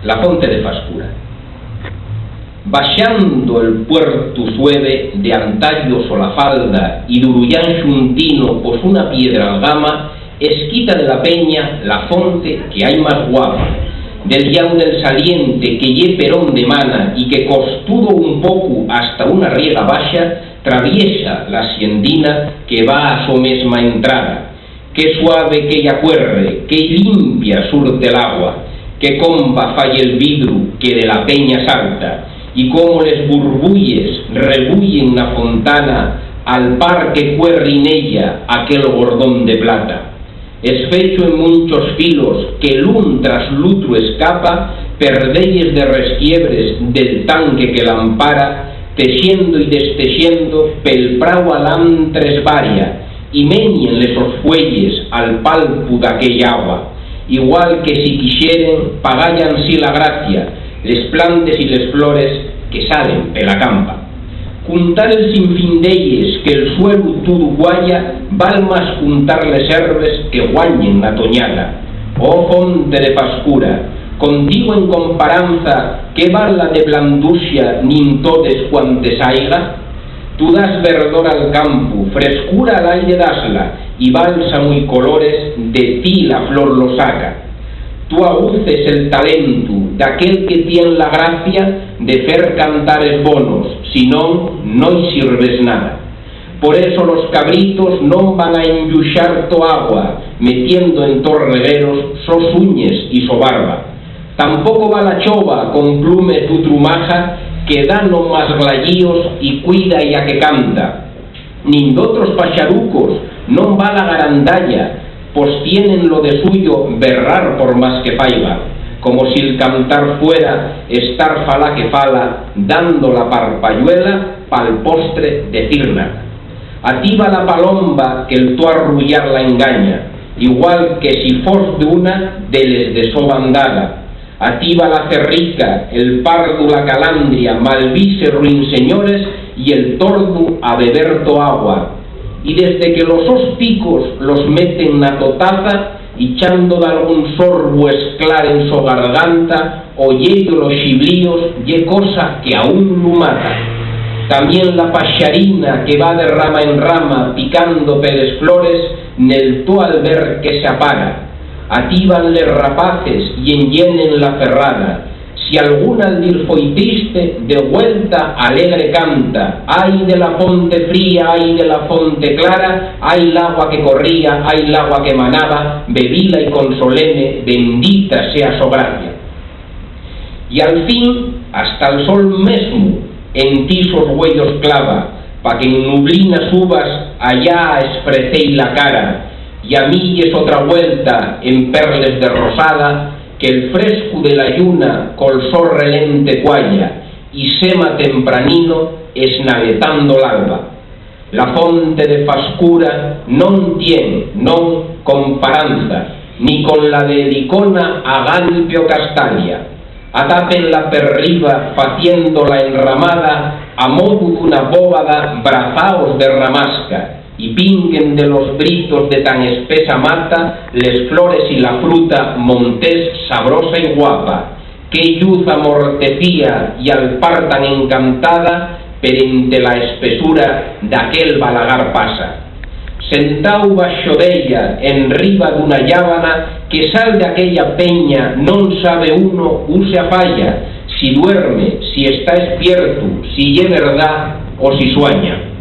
la fonte de Fascura. Baixando el puerto sueve de antallo Solafalda y d'Urullán xuntino pos una piedra algama, esquita de la peña la fonte que hay más guapa, del llau del saliente que ye perón de mana y que costudo un poco hasta una riega baxa, traviesa la siendina que va a su mesma entrada. Qué suave que ella cuerre, qué limpia surte el agua, qué comba falla el vidru que de la peña salta, y cómo les burbulles rebullen la fontana al par que cuerre en ella aquel gordón de plata. Es fecho en muchos filos que l'un tras l'utro escapa, perdelles de resquiebres del tanque que la ampara, texiendo y destexiendo pel prau alantres varia, y menien lesos fuelles al palpu d'aquella agua, igual que si quixeren pagallan si la gracia, les plantes y les flores que salen de la campa. Juntar el sinfín d'elles que el suelo todo guaya, val más juntar les herbes que guanyen la toñada. Oh fonte de Fascura, contigo en comparanza, que val la de blanducia nin todes cuantes haiga? Tú das verdor al campo, frescura al aire dasla, y bálsamo y colores de ti la flor lo saca. Tú aguces el talento d'aquel que tiene la gracia de fer cantares bonos, si non, no y sirves nada. Por eso los cabritos non van a enlluxar to agua, metiendo en tos regueros sos uñes y so barba. Tampoco va la chova con plume tu trumaja, que da no más glayíos y cuida ya que canta. Nin d'otros paxarucos non va la garandalla, pues tienen lo de suyo berrar por más que faiga, como si el cantar fuera estar fala que fala, dando la parpayuela pa'l postre decir nada. A ti va la palomba que el tu arrullar la engaña, igual que si fos de una de les de so bandada. A ti va la cerrica, el pardo la calandria, malvise ruinseñores y el tordo a beber to agua. Y desde que los hosticos los meten na totaza, echando de algún sorbo esclar en su garganta, oyendo los chiblíos, ye cosa que aún lo mata. También la paxarina que va de rama en rama, picando peles flores, nel to al ver que se apaga. Atíbanle rapaces y enllenen la ferrada. Si alguna al dir foi triste, de vuelta alegre canta. Ay de la fonte fría, ay de la fonte clara, ay el agua que corría, ay el agua que manaba, bebíla y consoléme, bendita sea su gracia. Y al fin, hasta el sol mesmo, en ti sos huellos clava, pa que en nublinas uvas allá esfrecéis la cara, y a mí es otra vuelta en perles de rosada, que el fresco de la lluna col sol relente cualla, y sema tempranino esnavetando l'alba. La fonte de Fascura non tien, non comparanza, ni con la de Dicona a Galpio Castalia. Atápenla per riba faciendo la enramada a modo d'una bóvada brazaos de ramasca, y pinguen de los britos de tan espesa mata les flores y la fruta montés sabrosa y guapa, que luz amortecía y al par tan encantada, perente la espesura d'aquel balagar pasa. Sentau baxo d'ella en riba d'una llábana, que sal de aquella peña non sabe uno use a falla, si duerme, si está despierto, si ye verdad o si sueña.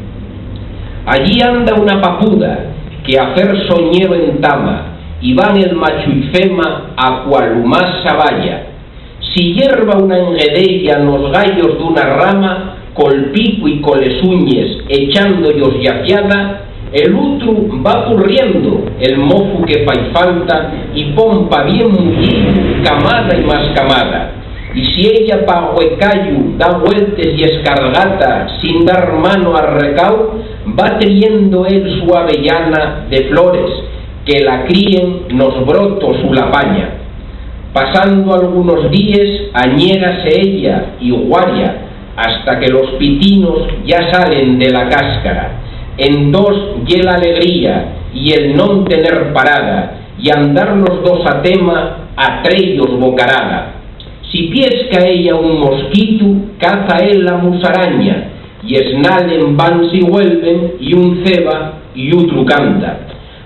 Allí anda una papuda que a fer soñero entama, y van el macho y fema a cual más vaya. Si hierba una enguedella en los gallos de una rama, col pico y coles uñes echando ellos yaciada, el otro va corriendo el mofu que fai falta y pompa bien mullido, camada y más camada. Y si ella pa huecayu da vueltes y escargata sin dar mano al recau, va teniendo él su avellana de flores, que la críen nos brotos su la paña. Pasando algunos días, añégase ella y guaria, hasta que los pitinos ya salen de la cáscara. En dos ye la alegría y el non tener parada, y andar los dos a tema a trellos bocarada. Si piesca ella un mosquito, caza él la musaraña, y esnalen van si vuelven, y un ceba y otro canta.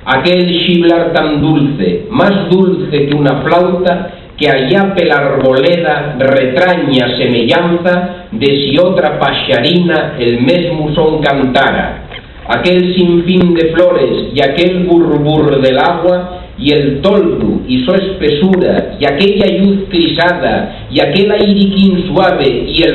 Aquel chiblar tan dulce, más dulce que una flauta, que allá pe la arboleda retraña semellanza de si otra paxarina el mesmo son cantara. Aquel sinfín de flores y aquel burbur del agua y el toldo y su espesura y aquella luz crisada y aquel airiquín suave y el